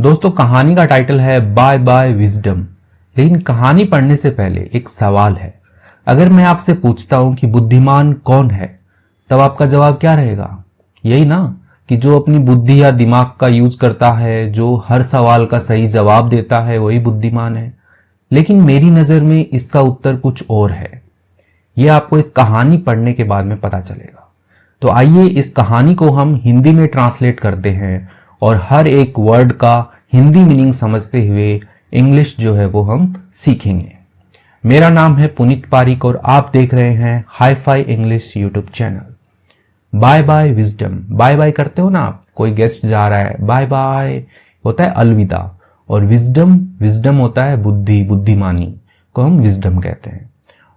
दोस्तों, कहानी का टाइटल है बाय बाय विजडम। लेकिन कहानी पढ़ने से पहले एक सवाल है। अगर मैं आपसे पूछता हूं कि बुद्धिमान कौन है, तब आपका जवाब क्या रहेगा? यही ना, कि जो अपनी बुद्धि या दिमाग का यूज करता है, जो हर सवाल का सही जवाब देता है, वही बुद्धिमान है। लेकिन मेरी नजर में इसका उत्तर कुछ और है। यह आपको इस कहानी पढ़ने के बाद में पता चलेगा। तो आइए इस कहानी को हम हिंदी में ट्रांसलेट करते हैं और हर एक वर्ड का हिंदी मीनिंग समझते हुए इंग्लिश जो है वो हम सीखेंगे। मेरा नाम है पुनीत पारिक और आप देख रहे हैं hi fi English YouTube channel. Bye bye wisdom, bye bye करते हो ना आप, कोई गेस्ट जा रहा है, बाय बाय होता है अलविदा। और विजडम, विजडम होता है बुद्धि, बुद्धिमानी को हम विजडम कहते हैं।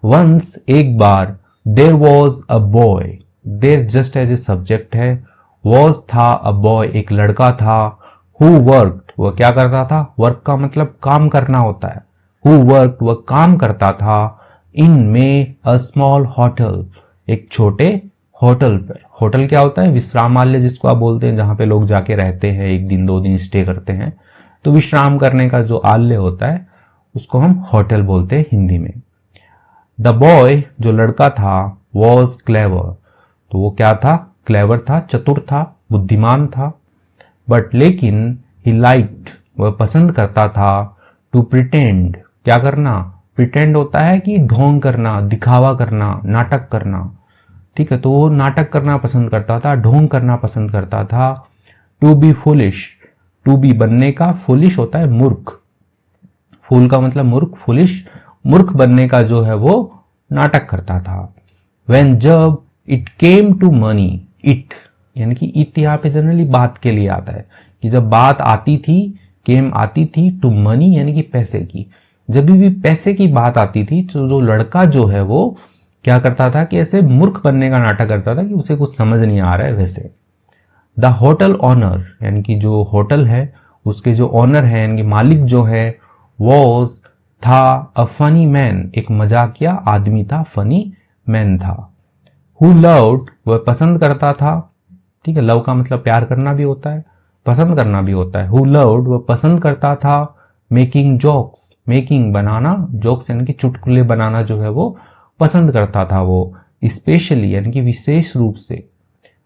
वंस, एक बार, there was a boy, there just as a subject है, वॉज था, अ बॉय एक लड़का था, हु वर्कड वह क्या करता था, वर्क का मतलब काम करना होता है, हु वर्कड वह काम करता था, इन में अ स्मॉल होटल एक छोटे होटल पर। होटल क्या होता है? विश्रामालय जिसको आप बोलते हैं, जहां पे लोग जाके रहते हैं, एक दिन दो दिन स्टे करते हैं। तो विश्राम करने का जो आलय होता है उसको हम होटल बोलते हैं हिंदी में। द बॉय जो लड़का था, वॉज क्लेवर तो वो क्या था? क्लेवर था, चतुर था, बुद्धिमान था। बट लेकिन ही लाइक्ड वह पसंद करता था, टू प्रिटेंड क्या करना? प्रिटेंड होता है कि ढोंग करना, दिखावा करना, नाटक करना। ठीक है, तो वो नाटक करना पसंद करता था, ढोंग करना पसंद करता था। To be foolish, to be बनने का, फुलिश होता है मूर्ख, फूल का मतलब मूर्ख, फुलिश मूर्ख बनने का जो है वो नाटक करता था। व्हेन जब it came to money, it यानी कि इट यहाँ पे जनरली बात के लिए आता है, कि जब बात आती थी, केम आती थी, टू मनी यानी कि पैसे की। जब भी पैसे की बात आती थी तो जो लड़का जो है वो क्या करता था कि ऐसे मूर्ख बनने का नाटक करता था कि उसे कुछ समझ नहीं आ रहा है वैसे। द होटल ऑनर यानी कि जो होटल है उसके जो ऑनर है यानी कि मालिक जो है, वॉज था, अ फनी मैन एक मजाकिया आदमी था, फनी मैन था। हु लव्ड वह पसंद करता था। ठीक है, लव का मतलब प्यार करना भी होता है, पसंद करना भी होता है। हु लव्ड वह पसंद करता था, मेकिंग जोक्स, मेकिंग बनाना, जोक्स यानी कि चुटकुले बनाना जो है वो पसंद करता था वो, स्पेशली यानी कि विशेष रूप से।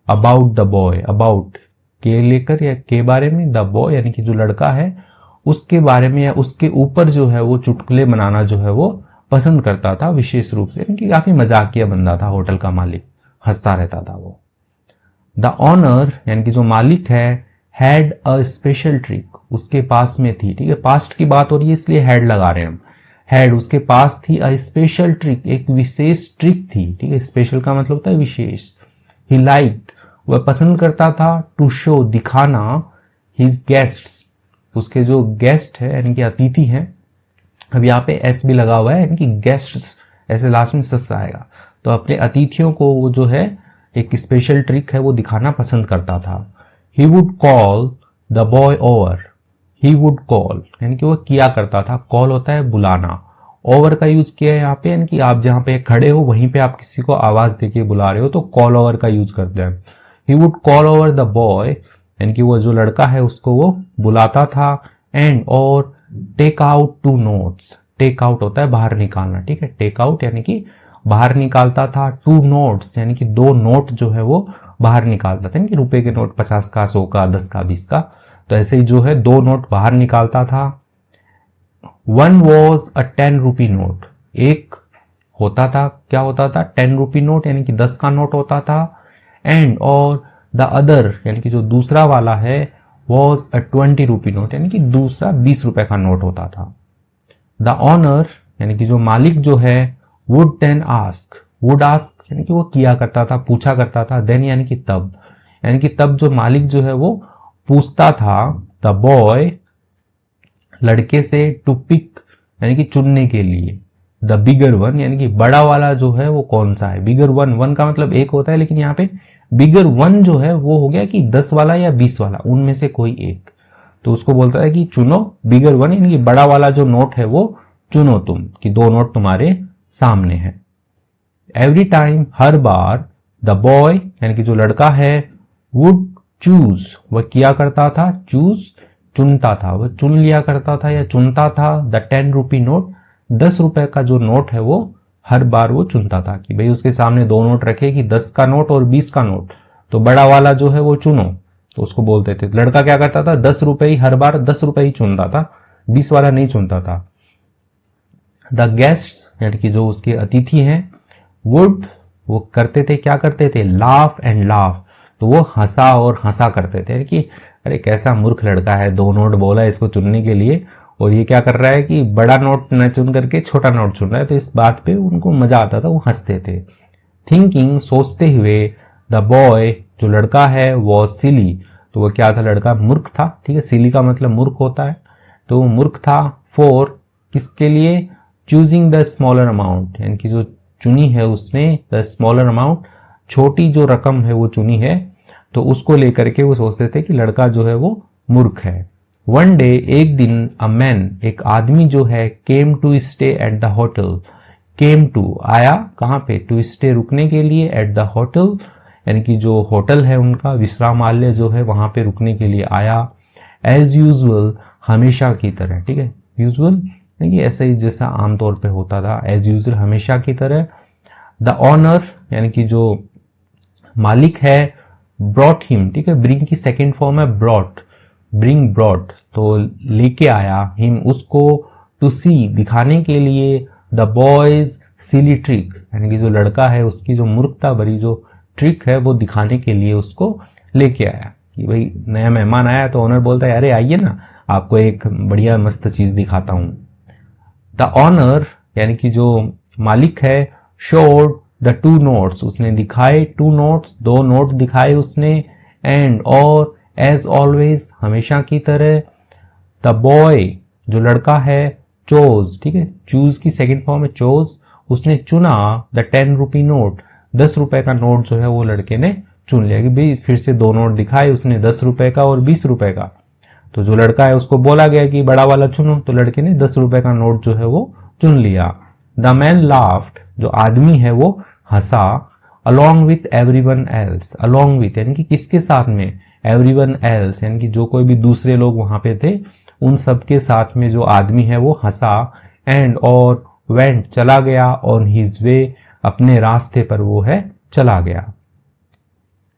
अबाउट द बॉय, अबाउट के लेकर या के बारे में, द बॉय यानी कि जो लड़का है उसके बारे में या उसके ऊपर जो है वो चुटकुले बनाना जो है वो पसंद करता था विशेष रूप से, यानी कि काफी मजाकिया बंदा था होटल का मालिक, हंसता रहता था वो। द ऑनर यानी कि जो मालिक है, हैड अ स्पेशल ट्रिक उसके पास में थी। ठीक है, पास्ट की बात हो रही है इसलिए हैड लगा रहे हैं हम। हैड उसके पास थी, अ स्पेशल ट्रिक एक विशेष ट्रिक थी। ठीक है, स्पेशल का मतलब होता है विशेष। ही लाइक्ड वह पसंद करता था, टू शो दिखाना, हिज गेस्ट्स उसके जो गेस्ट है यानी कि अतिथि हैं, अब यहाँ पे एस भी लगा हुआ है यानी कि गेस्ट्स, ऐसे लास्ट में सस आएगा, तो अपने अतिथियों को वो जो है एक स्पेशल ट्रिक है वो दिखाना पसंद करता था। He would call the boy over, he would call यानी कि वो किया करता था, कॉल होता है बुलाना, ओवर का यूज किया है यहाँ पे, यानी कि आप जहाँ पे खड़े हो वहीं पे आप किसी को आवाज देके बुला रहे हो तो कॉल ओवर का यूज करते हैं। He would call over the boy यानी कि वो जो लड़का है उसको वो बुलाता था, एंड और take out two notes, take out होता है बाहर निकालना। ठीक है, टेक आउट यानी कि बाहर निकालता था, टू नोट्स यानी कि दो नोट जो है वो बाहर निकालता था, यानी कि रुपए के नोट 50 का, 100 का, 10 का, 20 का, तो ऐसे ही जो है दो नोट बाहर निकालता था। One was a 10 rupee note, एक होता था, क्या होता था? 10 रुपी नोट यानी कि 10 का नोट होता था। एंड और द अदर यानी कि जो दूसरा वाला है, वॉज अ 20 रुपी नोट यानी कि दूसरा 20 रुपए का नोट होता था। द ऑनर यानी कि जो मालिक जो है, would then ask, would ask यानी कि वो किया करता था, पूछा करता था, देन यानी कि तब, यानी कि तब जो मालिक जो है वो पूछता था द बॉय लड़के से, टू पिक यानी कि चुनने के लिए, द बिगर वन यानी कि बड़ा वाला जो है वो कौन सा है। बिगर वन, वन का मतलब एक होता है, लेकिन यहाँ पे बिगर वन जो है वो हो गया कि 10 वाला या 20 वाला, उनमें से कोई एक, तो उसको बोलता है कि चुनो बिगर वन यानी कि बड़ा वाला जो नोट है वो चुनो तुम, कि दो नोट तुम्हारे सामने है। Every time her bar, the boy यानी कि जो लड़का है, वुड चूज वह किया करता था, चूज चुनता था, वह चुन लिया करता था या चुनता था द 10 रुपी नोट, 10 रुपए का जो नोट है वो हर बार वो चुनता था कि भाई उसके सामने दो नोट रखे कि 10 का नोट और 20 का नोट, तो बड़ा वाला जो है वो चुनो, तो उसको बोलते थे। लड़का क्या करता था, 10 रुपए ही हर बार 10 रुपए ही चुनता था, 20 वाला नहीं चुनता था। द गेस्ट यानी कि जो उसके अतिथि हैं, वुड वो करते थे, क्या करते थे, लाफ एंड लाफ, तो वो हंसा और हंसा करते थे कि अरे कैसा मूर्ख लड़का है, दो नोट बोला इसको चुनने के लिए और ये क्या कर रहा है कि बड़ा नोट न चुन करके छोटा नोट चुन रहा है। तो इस बात पे उनको मजा आता था, वो हंसते थे। थिंकिंग सोचते हुए, द बॉय जो लड़का है वो सिली, तो वो क्या था, लड़का मूर्ख था, ठीक है, सिली का मतलब मूर्ख होता है, तो वो मूर्ख था। फॉर किसके लिए, चूजिंग द स्मॉलर अमाउंट, यानी कि जो चुनी है उसने द स्मॉलर अमाउंट, छोटी जो रकम है वो चुनी है, तो उसको लेकर के वो सोचते थे कि लड़का जो है वो मूर्ख है। वन डे एक दिन, अ मैन एक आदमी जो है, came to stay at the hotel, came to आया कहाँ पे, टू स्टे रुकने के लिए, एट द होटल यानी कि जो होटल है उनका विश्रामालय जो है वहां पे रुकने के लिए आया। एज यूजुअल हमेशा की तरह, ठीक है, यूजुअल यानी कि ऐसे ही जैसा आमतौर पे होता था, एज यूजुअल हमेशा की तरह। द ऑनर यानी कि जो मालिक है, ब्रॉट हिम, ठीक है, ब्रिंग की सेकेंड फॉर्म है ब्रॉट, ब्रिंग ब्रॉट, तो लेके आया, हिम उसको, टू सी दिखाने के लिए, द बॉयज सिली ट्रिक यानी कि जो लड़का है उसकी जो मूर्खता भरी जो ट्रिक है वो दिखाने के लिए उसको लेके आया कि भाई नया मेहमान आया, तो ऑनर बोलता है अरे आइए ना आपको एक बढ़िया मस्त चीज दिखाता हूं। द ऑनर यानी कि जो मालिक है, शोड द टू नोट्स उसने दिखाए, टू नोट्स दो नोट दिखाए उसने, एंड और एज ऑलवेज हमेशा की तरह, द बॉय जो लड़का है, चोज, ठीक है, चूज की सेकंड फॉर्म है चोज, उसने चुना द 10 रुपी नोट, 10 रुपए का नोट जो है वो लड़के ने चुन लिया कि भाई फिर से दो नोट दिखाए उसने, 10 रुपए का और 20 रुपए का, तो जो लड़का है उसको बोला गया कि बड़ा वाला चुनो, तो लड़के ने 10 रुपए का नोट जो है वो चुन लिया। द मैन लाफ्ड जो आदमी है वो हंसा, along with everyone else, along with यानी कि किसके साथ में, एवरीवन एल्स यानी कि जो कोई भी दूसरे लोग वहां पे थे उन सबके साथ में जो आदमी है वो हंसा, एंड और वेंट चला गया, ऑन हिज वे अपने रास्ते पर वो है चला गया।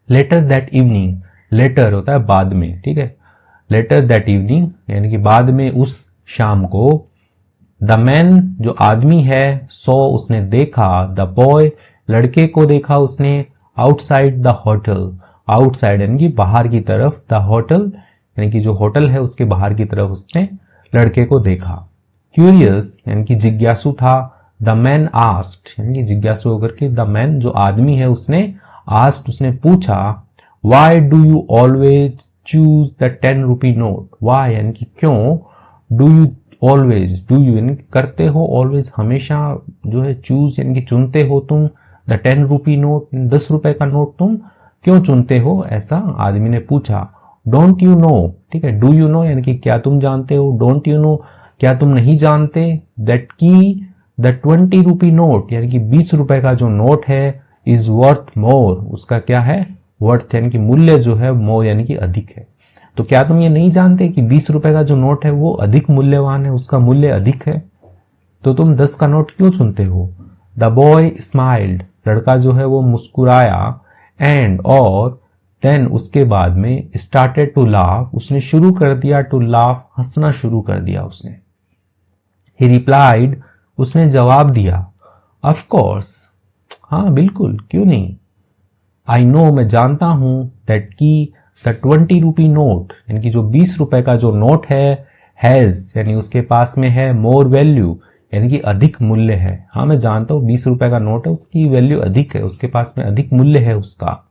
लेटर दैट इवनिंग, लेटर होता है बाद में, ठीक है, लेटर दैट इवनिंग यानी कि बाद में उस शाम को, द मैन जो आदमी है, सो उसने देखा, द बॉय लड़के को देखा उसने, आउटसाइड द होटल, आउटसाइड यानी कि बाहर की तरफ, द होटल यानी कि जो होटल है उसके बाहर की तरफ उसने लड़के को देखा। क्यूरियस यानी कि जिज्ञासु था, द मैन आस्क्ड यानी कि जिज्ञासु होकर के, द मैन जो आदमी है उसने, आस्क्ड उसने पूछा, why do you always choose the 10 rupee note, why यानी कि क्यों, do you always, do you यानी करते हो, ऑलवेज हमेशा जो है, चूज यानी कि चुनते हो तुम, द 10 रुपी नोट 10 रुपए का नोट तुम क्यों चुनते हो, ऐसा आदमी ने पूछा। डोंट यू नो, ठीक है, डू यू नो यानी कि क्या तुम जानते हो, डोंट यू नो क्या तुम नहीं जानते, दैट की द 20 रुपी नोट यानी कि 20 रुपए का जो नोट है, इज वर्थ मोर, उसका क्या है, वर्थ यानी कि मूल्य जो है, मोर यानी कि अधिक है। तो क्या तुम ये नहीं जानते कि 20 रुपए का जो नोट है वो अधिक मूल्यवान है, उसका मूल्य अधिक है, तो तुम 10 का नोट क्यों चुनते हो। द बॉय स्माइल्ड लड़का जो है वो मुस्कुराया, एंड और देन उसके बाद में स्टार्टेड टू लाफ उसने शुरू कर दिया, टू लाफ हंसना शुरू कर दिया उसने। ही रिप्लाइड उसने जवाब दिया, ऑफ कोर्स हाँ बिल्कुल क्यों नहीं, आई नो मैं जानता हूं, दैट की द 20 रुपी नोट यानी कि जो 20 रुपए का जो नोट है, हैज यानी उसके पास में है, मोर वैल्यू यानी कि अधिक मूल्य है। हाँ मैं जानता हूँ 20 रुपए का नोट है, उसकी वैल्यू अधिक है, उसके पास में अधिक मूल्य है उसका।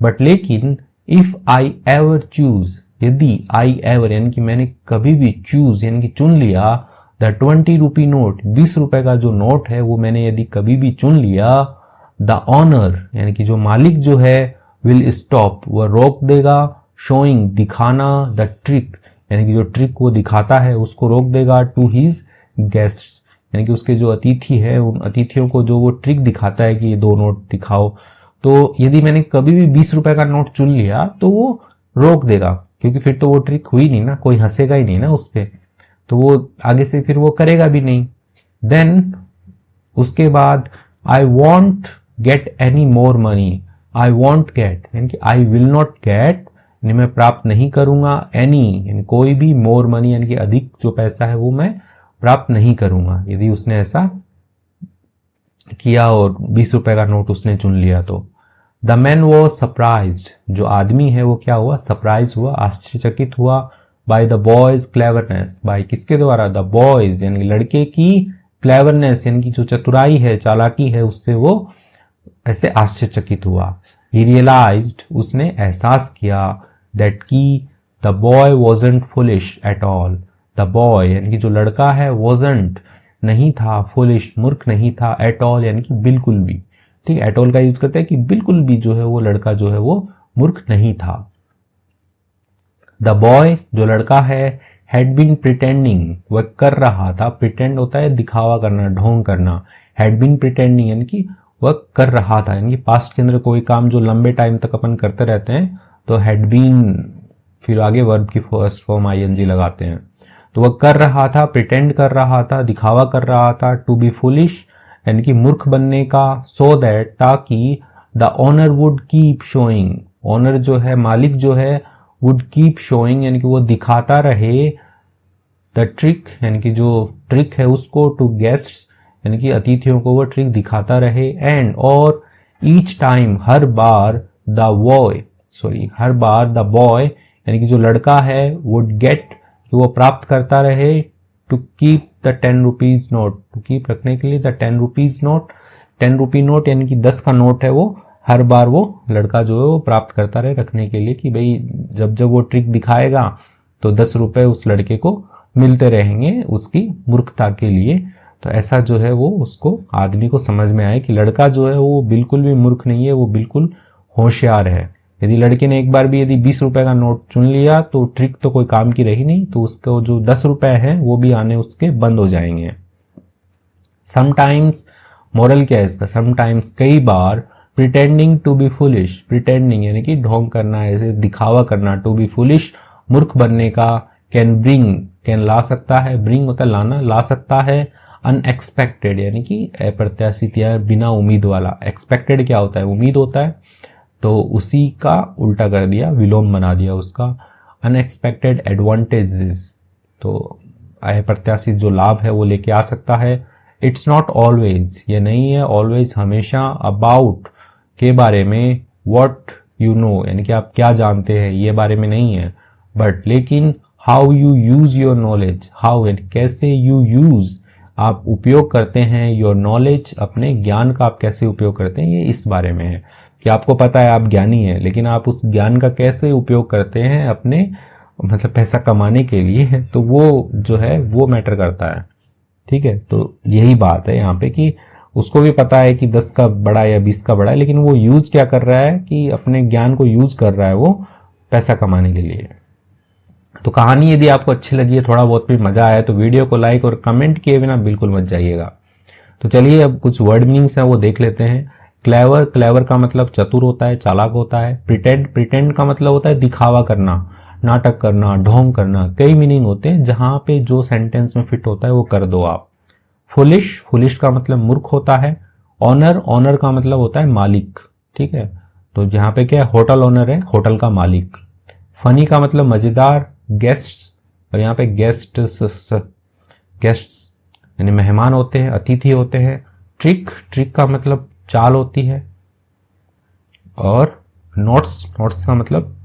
बट लेकिन इफ आई एवर चूज यदि, आई एवर यानी कि मैंने कभी भी, चूज यानी कि चुन लिया, द 20 रुपी नोट 20 रुपए का जो नोट है वो मैंने यदि कभी भी चुन लिया, द ऑनर यानी कि जो मालिक जो है, विल स्टॉप वह रोक देगा, शोइंग दिखाना, द ट्रिक यानी कि जो ट्रिक वो दिखाता है उसको रोक देगा, टू हिज गेस्ट्स यानी कि उसके जो अतिथि है उन अतिथियों को जो वो ट्रिक दिखाता है कि ये दो नोट दिखाओ, तो यदि मैंने कभी भी 20 रुपए का नोट चुन लिया तो वो रोक देगा, क्योंकि फिर तो वो ट्रिक हुई नहीं ना, कोई हंसेगा ही नहीं ना उस पे, तो वो आगे से फिर वो करेगा भी नहीं। देन उसके बाद I won't get any more money, I won't get यानी कि आई विल नॉट गेट यानी मैं प्राप्त नहीं करूंगा, एनी यानी कोई भी, मोर मनी यानी कि अधिक जो पैसा है वो मैं प्राप्त नहीं करूंगा, यदि उसने ऐसा किया और 20 रुपए का नोट उसने चुन लिया तो। द मैन वॉज सरप्राइज्ड, जो आदमी है वो क्या हुआ, सरप्राइज हुआ, आश्चर्यचकित हुआ, by the boys cleverness, by किसके द्वारा, द बॉयज यानी लड़के की क्लेवरनेस यानी कि जो चतुराई है, चालाकी है, उससे वो ऐसे आश्चर्यचकित हुआ। ही रियलाइज्ड, उसने एहसास किया, दैट की the boy wasn't foolish at all, the boy यानी कि जो लड़का है, वॉजंट नहीं था, फुलिश मूर्ख नहीं था, एट ऑल यानी कि बिल्कुल भी, ठीक है, एट ऑल का यूज करते हैं कि बिल्कुल भी जो है वो लड़का जो है वो मूर्ख नहीं था। द बॉय जो लड़का है, हैड बीन प्रिटेंडिंग, वह कर रहा था, प्रिटेंड होता है दिखावा करना, ढोंग करना, हैड बीन प्रिटेंडिंग यानी कि वह कर रहा था, यानी कि पास्ट के अंदर कोई काम जो लंबे टाइम तक अपन करते रहते हैं तो हैड बीन फिर आगे वर्ब की फर्स्ट फॉर्म आईएनजी लगाते हैं, तो वह कर रहा था, प्रिटेंड कर रहा था, दिखावा कर रहा था, टू बी फुलिश यानी कि मूर्ख बनने का, सो दैट ताकि the owner would keep showing, owner जो है, मालिक जो है, वुड कीप शोइंग यानी कि वो दिखाता रहे, द ट्रिक यानी कि जो ट्रिक है उसको, टू गेस्ट्स यानी कि अतिथियों को वो ट्रिक दिखाता रहे, एंड और each time her bar, the boy her bar the boy यानी कि जो लड़का है, वुड गेट कि वो प्राप्त करता रहे, to keep the 10 rupees note, to keep रखने के लिए the 10 rupees note, 10 rupee note यानी कि 10 का नोट है, वो हर बार वो लड़का जो है वो प्राप्त करता रहे रखने के लिए, कि भाई जब जब वो ट्रिक दिखाएगा तो 10 रुपए उस लड़के को मिलते रहेंगे उसकी मूर्खता के लिए। तो ऐसा जो है वो उसको आदमी को समझ में आए कि लड़का जो है वो बिल्कुल भी मूर्ख नहीं है, वो बिल्कुल होशियार है। यदि लड़के ने एक बार भी यदि 20 रुपए का नोट चुन लिया तो ट्रिक तो कोई काम की रही नहीं, तो उसको जो 10 रुपए है वो भी आने उसके बंद हो जाएंगे। समटाइम्स, मोरल क्या है इसका, समटाइम्स कई बार, pretending to be foolish, pretending यानी कि ढोंग करना, ऐसे दिखावा करना, टू बी फुलिश मूर्ख बनने का, कैन ब्रिंग कैन ला सकता है, ब्रिंग होता है लाना, ला सकता है, अनएक्सपेक्टेड यानी कि अप्रत्याशित या बिना उम्मीद वाला, एक्सपेक्टेड क्या होता है, उम्मीद होता है, तो उसी का उल्टा कर दिया, विलोम बना दिया उसका। अनएक्सपेक्टेड एडवांटेजेस, तो अप्रत्याशित जो लाभ है वो लेके आ सकता है। इट्स नॉट ऑलवेज, ये नहीं है ऑलवेज हमेशा, अबाउट के बारे में, व्हाट यू नो यानी कि आप क्या जानते हैं ये बारे में नहीं है, बट लेकिन how you use your knowledge, how यानी कैसे, यू यूज आप उपयोग करते हैं, योर नॉलेज अपने ज्ञान का आप कैसे उपयोग करते हैं, ये इस बारे में है कि आपको पता है आप ज्ञानी हैं, लेकिन आप उस ज्ञान का कैसे उपयोग करते हैं अपने मतलब पैसा कमाने के लिए, तो वो जो है वो मैटर करता है। ठीक है, तो यही बात है यहाँ पे कि उसको भी पता है कि 10 का बड़ा या 20 का बड़ा है, लेकिन वो यूज क्या कर रहा है कि अपने ज्ञान को यूज कर रहा है वो पैसा कमाने के लिए। तो कहानी यदि आपको अच्छी लगी है, थोड़ा बहुत भी मजा आया, तो वीडियो को लाइक और कमेंट किए बिना बिल्कुल मत जाइएगा। तो चलिए अब कुछ वर्ड मीनिंग्स हैं वो देख लेते हैं। क्लेवर, क्लेवर का मतलब चतुर होता है, चालाक होता है। प्रिटेंड, प्रिटेंड का मतलब होता है दिखावा करना, नाटक करना, ढोंग करना। कई मीनिंग होते हैं, जहां पे जो सेंटेंस में फिट होता है वो कर दो आप। फुलिश, फुलिश का मतलब मूर्ख होता है। ऑनर, ऑनर का मतलब होता है मालिक। ठीक है, तो यहाँ पे क्या है, होटल ऑनर है, होटल का मालिक। फनी का मतलब मजेदार। गेस्ट्स, और यहाँ पे गेस्ट्स यानी मेहमान होते हैं, अतिथि होते हैं। ट्रिक, ट्रिक का मतलब चाल होती है। और नोट्स, नोट्स का मतलब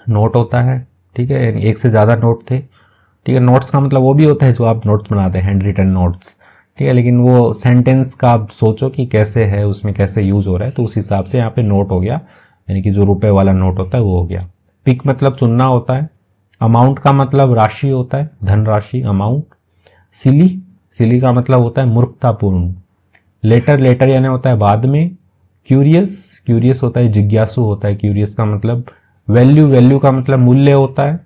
नोट होता है। ठीक है, यानी एक से ज्यादा नोट थे। ठीक है, नोट्स का मतलब वो भी होता है जो आप नोट्स बनाते हैं, हैंड रिटन नोट्स। ठीक है, लेकिन वो सेंटेंस का आप सोचो कि कैसे है, उसमें कैसे यूज हो रहा है, तो उस हिसाब से यहाँ पे नोट हो गया, यानी कि जो रुपए वाला नोट होता है वो हो गया। पिक मतलब चुनना होता है। अमाउंट का मतलब राशि होता है, धनराशि, अमाउंट। सिली, सिली का मतलब होता है मूर्खतापूर्ण। लेटर, लेटर यानी होता है बाद में। क्यूरियस, क्यूरियस होता है जिज्ञासु होता है, क्यूरियस का मतलब। वैल्यू, वैल्यू का मतलब मूल्य होता है।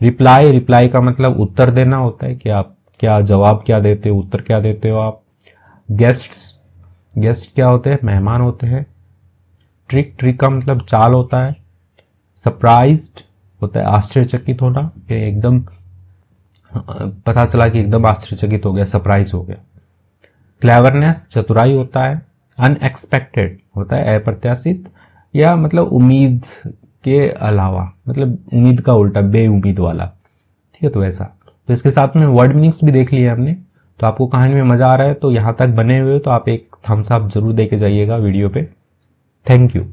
रिप्लाई, रिप्लाई का मतलब उत्तर देना होता है कि आप क्या जवाब क्या देते हो, उत्तर क्या देते हो आप। गेस्ट्स, गेस्ट क्या होते हैं, मेहमान होते हैं। ट्रिक, ट्रिक का मतलब चाल होता है। सरप्राइज्ड होता है आश्चर्यचकित होना, कि एकदम पता चला कि एकदम आश्चर्यचकित हो गया, सरप्राइज हो गया। क्लेवरनेस चतुराई होता है। अनएक्सपेक्टेड होता है अप्रत्याशित या मतलब उम्मीद के अलावा, मतलब उम्मीद का उल्टा, बेउम्मीद वाला। ठीक है, तो ऐसा। तो इसके साथ में वर्ड मीनिंग्स भी देख लिए हमने। तो आपको कहानी में मजा आ रहा है तो यहाँ तक बने हुए हो तो आप एक थम्स अप जरूर दे के जाइएगा वीडियो पे। Thank you.